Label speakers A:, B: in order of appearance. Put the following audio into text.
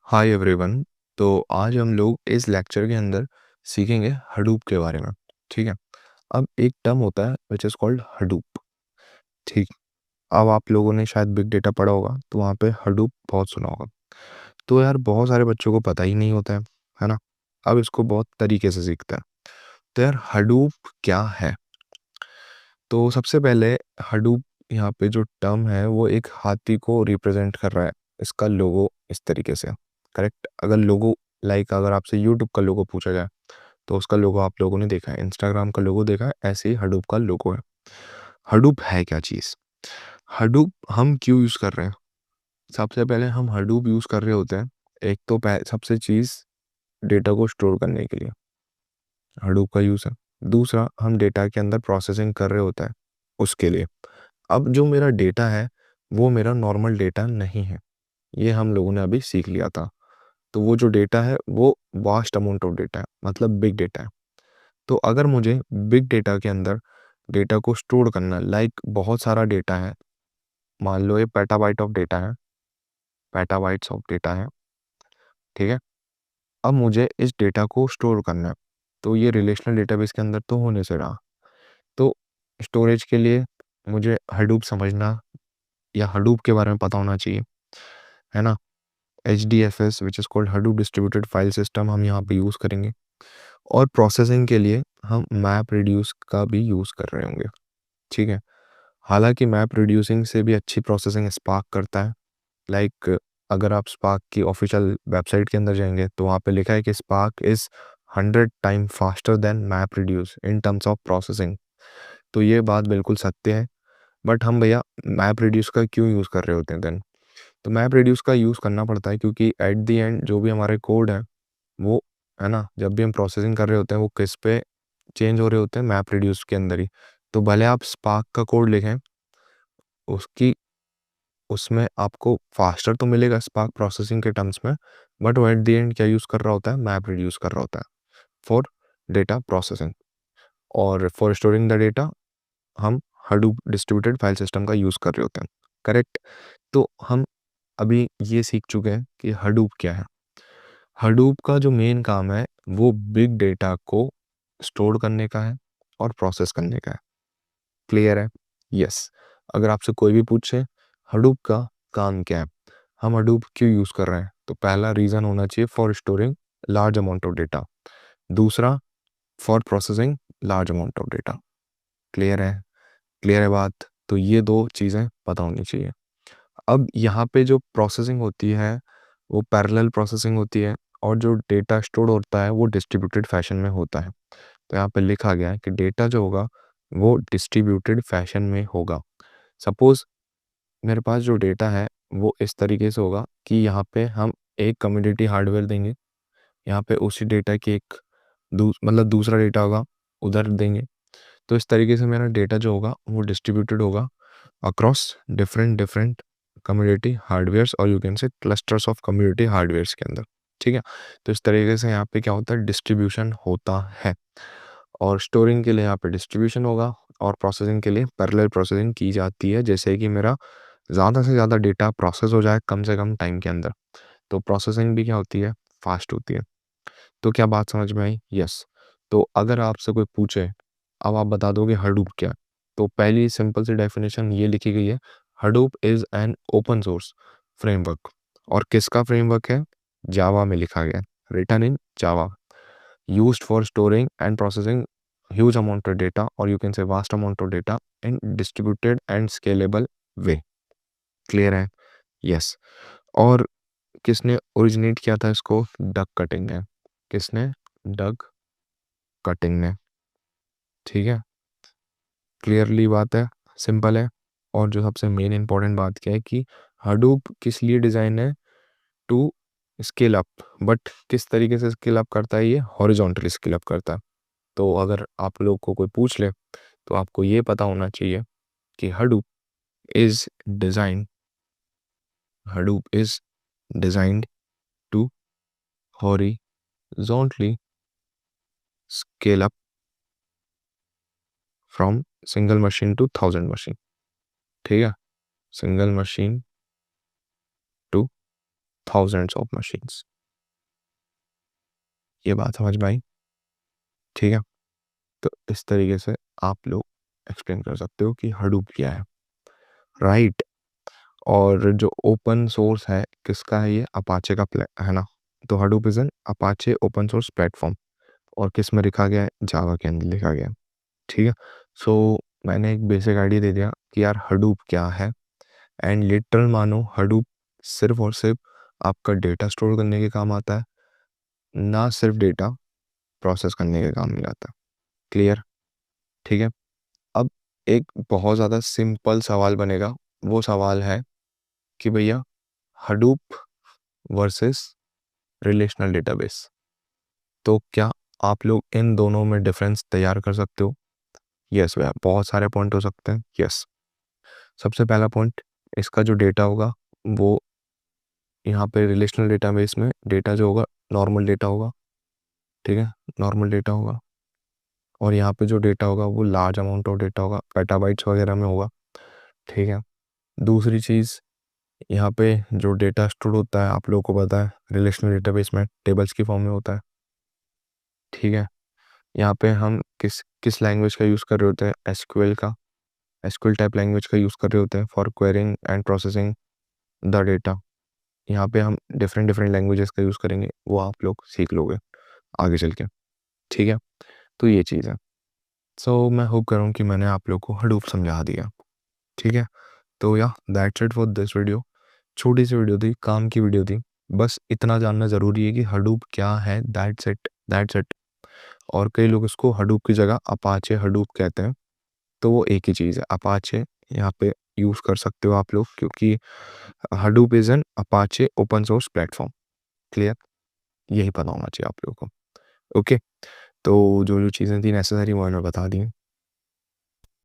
A: Hi everyone. तो आज हम लोग इस लेक्चर के अंदर सीखेंगे हडूप के बारे में। ठीक है। अब एक टर्म होता है विच इज़ कॉल्ड हडूप। ठीक। अब आप लोगों ने शायद बिग डेटा पढ़ा होगा तो वहाँ पे हडूप बहुत सुना होगा। तो यार बहुत सारे बच्चों को पता ही नहीं होता है ना। अब इसको बहुत तरीके से सीखते हैं। तो यार हडूप क्या है? तो सबसे पहले हडूप यहाँ पे जो टर्म है वो एक हाथी को रिप्रेजेंट कर रहा है। इसका लोगो इस तरीके से, करेक्ट। अगर लोगो अगर आपसे यूट्यूब का लोगो पूछा जाए तो उसका लोगो आप लोगों ने देखा है, इंस्टाग्राम का लोगो देखा है, ऐसे ही हडूप का लोगो है। हडूप है क्या चीज़? हडूप हम क्यों यूज़ कर रहे हैं? सबसे पहले हम हडूप यूज़ कर रहे होते हैं, एक तो सबसे चीज़ डेटा को स्टोर करने के लिए हडूप का यूज़ है। दूसरा, हम डेटा के अंदर प्रोसेसिंग कर रहे होते हैं उसके लिए। अब जो मेरा डेटा है वो मेरा नॉर्मल डेटा नहीं है, ये हम लोगों ने अभी सीख लिया था। तो वो जो डेटा है वो वास्ट अमाउंट ऑफ डेटा है, मतलब बिग डेटा है। तो अगर मुझे बिग डेटा के अंदर डेटा को स्टोर करना, बहुत सारा डेटा है, मान लो ये पेटाबाइट ऑफ डेटा है, पेटाबाइट्स ऑफ डेटा है। ठीक है। अब मुझे इस डेटा को स्टोर करना है, तो ये रिलेशनल डेटाबेस के अंदर तो होने से रहा। तो स्टोरेज के लिए मुझे हडूप समझना या हडूप के बारे में पता होना चाहिए, है ना। HDFS which is called Hadoop distributed file system हम यहाँ पे यूज़ करेंगे। और प्रोसेसिंग के लिए हम मैप रिड्यूस का भी यूज़ कर रहे होंगे। ठीक है। हालांकि मैप रिड्यूसिंग से भी अच्छी प्रोसेसिंग स्पार्क करता है। अगर आप स्पार्क की ऑफिशियल वेबसाइट के अंदर जाएंगे तो वहाँ पे लिखा है कि spark is 100 time faster than map reduce in terms of processing. तो ये बात बिल्कुल सत्य है। बट हम भैया मैप रिड्यूस का क्यों यूज़ कर रहे होते हैं देन? तो मैप रिड्यूस का यूज़ करना पड़ता है क्योंकि एट द एंड जो भी हमारे कोड है वो, है ना, जब भी हम प्रोसेसिंग कर रहे होते हैं वो किस पे चेंज हो रहे होते हैं, मैप रिड्यूस के अंदर ही। तो भले आप स्पार्क का कोड लिखें, उसकी उसमें आपको फास्टर तो मिलेगा स्पार्क प्रोसेसिंग के टर्म्स में, बट वो एट द एंड क्या यूज़ कर रहा होता है? मैप रिड्यूस कर रहा होता है फॉर डेटा प्रोसेसिंग। और फॉर स्टोरिंग द डेटा हम हडूप डिस्ट्रीब्यूटेड फाइल सिस्टम का यूज़ कर रहे होते हैं, करेक्ट। तो हम अभी ये सीख चुके हैं कि हडूप क्या है। हडूप का जो मेन काम है वो बिग डेटा को स्टोर करने का है और प्रोसेस करने का है। क्लियर है? यस। अगर आपसे कोई भी पूछे हडूप का काम क्या है, हम हडूप क्यों यूज़ कर रहे हैं, तो पहला रीज़न होना चाहिए for storing large amount of data. दूसरा, for processing large amount of data. Clear है? क्लियर है बात? तो ये दो चीज़ें पता होनी चाहिए। अब यहाँ पे जो प्रोसेसिंग होती है वो पैरेलल प्रोसेसिंग होती है, और जो डेटा स्टोर होता है वो डिस्ट्रीब्यूटेड फैशन में होता है। तो यहाँ पे लिखा गया है कि डेटा जो होगा वो डिस्ट्रीब्यूटेड फैशन में होगा। सपोज़ मेरे पास जो डेटा है वो इस तरीके से होगा कि यहाँ पे हम एक कम्युनिटी हार्डवेयर देंगे, यहाँ पे उसी डेटा की एक दूसरा डेटा होगा उधर देंगे। तो इस तरीके से मेरा डेटा जो होगा वो डिस्ट्रीब्यूटेड होगा across different different community hardwares, और you can say clusters of community hardwares के अंदर। ठीक है। तो इस तरीके से यहाँ पे क्या होता है? डिस्ट्रीब्यूशन होता है। और स्टोरिंग के लिए यहाँ पे डिस्ट्रीब्यूशन होगा, और प्रोसेसिंग के लिए पैरेलल प्रोसेसिंग की जाती है, जैसे कि मेरा ज़्यादा से ज़्यादा डेटा प्रोसेस हो जाए कम से कम टाइम के अंदर। तो प्रोसेसिंग भी क्या होती है? फास्ट होती है। तो क्या बात समझ में आई? यस। तो अगर आपसे कोई पूछे, अब आप बता दोगे हडूप क्या है, तो पहली सिंपल सी डेफिनेशन ये लिखी गई है, Hadoop is an open source framework. और किसका फ्रेमवर्क है? जावा में लिखा गया है, written in Java, used for storing and processing huge amount of data, और you can say vast amount of data in distributed and scalable way. Clear है? Yes. और किसने ओरिजिनेट किया था इसको? डग कटिंग ने। किसने? डग कटिंग ने। ठीक है। क्लियरली बात है, सिंपल है। और जो सबसे मेन इंपॉर्टेंट बात क्या है कि हडूप किस लिए डिज़ाइन है? To scale up. बट किस तरीके से स्केल अप करता है? ये हॉरिजॉन्टली स्केल अप करता है। तो अगर आप लोग को कोई पूछ ले तो आपको ये पता होना चाहिए कि is design Hadoop is designed to horizontally scale up from single machine to 1000 machine. ठीक है। Single machine to thousands of machines. ये बात समझ में आई? ठीक है? तो इस तरीके से आप लोग एक्सप्लेन कर सकते हो कि हडूप क्या है, राइट? और जो ओपन सोर्स है किसका है, ये अपाचे का है ना? तो Hadoop is N Apache open source platform, और किस में लिखा गया है, जावा के अंदर लिखा गया है। ठीक है? सो मैंने एक बेसिक आइडिया दे दिया कि यार हडूप क्या है, एंड लिटरल मानो हडूप सिर्फ और सिर्फ आपका डेटा स्टोर करने के काम आता है, ना सिर्फ डेटा प्रोसेस करने के काम में आता है। क्लियर? ठीक है? अब एक बहुत ज़्यादा सिंपल सवाल बनेगा, वो सवाल है कि भैया हडूप वर्सेस रिलेशनल डेटाबेस, तो क्या आप लोग इन दोनों में डिफरेंस तैयार कर सकते हो? यस भैया, बहुत सारे पॉइंट हो सकते हैं। यस, सबसे पहला पॉइंट, इसका जो डेटा होगा वो यहाँ पे रिलेशनल डेटाबेस में डेटा जो होगा नॉर्मल डेटा होगा। ठीक है? नॉर्मल डेटा होगा, और यहाँ पे जो डेटा होगा वो लार्ज अमाउंट ऑफ डेटा होगा, पेटाबाइट्स वगैरह में होगा। ठीक है? दूसरी चीज़, यहाँ पे जो डेटा स्टोर होता है आप लोगों को पता है रिलेशनल डेटाबेस में टेबल्स की फॉर्म में होता है। ठीक है? यहाँ पे हम किस किस लैंग्वेज का यूज़ कर रहे होते हैं, एसक्यूएल का, एसक्यूएल टाइप लैंग्वेज का यूज़ कर रहे होते हैं for quarrying and processing the data. यहाँ पे हम डिफरेंट डिफरेंट लैंग्वेजेस का यूज़ करेंगे, वो आप लोग सीख लोगे आगे चल के। ठीक है? तो ये चीज़ है। सो मैं होप कर रहा हूँ कि मैंने आप लोग को हडूप समझा दिया। ठीक है? तो या that's it for this video. छोटी सी वीडियो थी, काम की वीडियो थी, बस इतना जानना ज़रूरी है कि हडूप क्या है, दैट्स इट, दैट्स इट। और कई लोग इसको हडूप की जगह अपाचे हडूप कहते हैं, तो वो एक ही चीज़ है। अपाचे यहाँ पे यूज़ कर सकते हो आप लोग, क्योंकि Hadoop is N Apache open source platform. Clear? यही पता होना चाहिए आप लोगों को। ओके? तो जो जो चीज़ें थी नेसेसरी वो मैंने बता दी।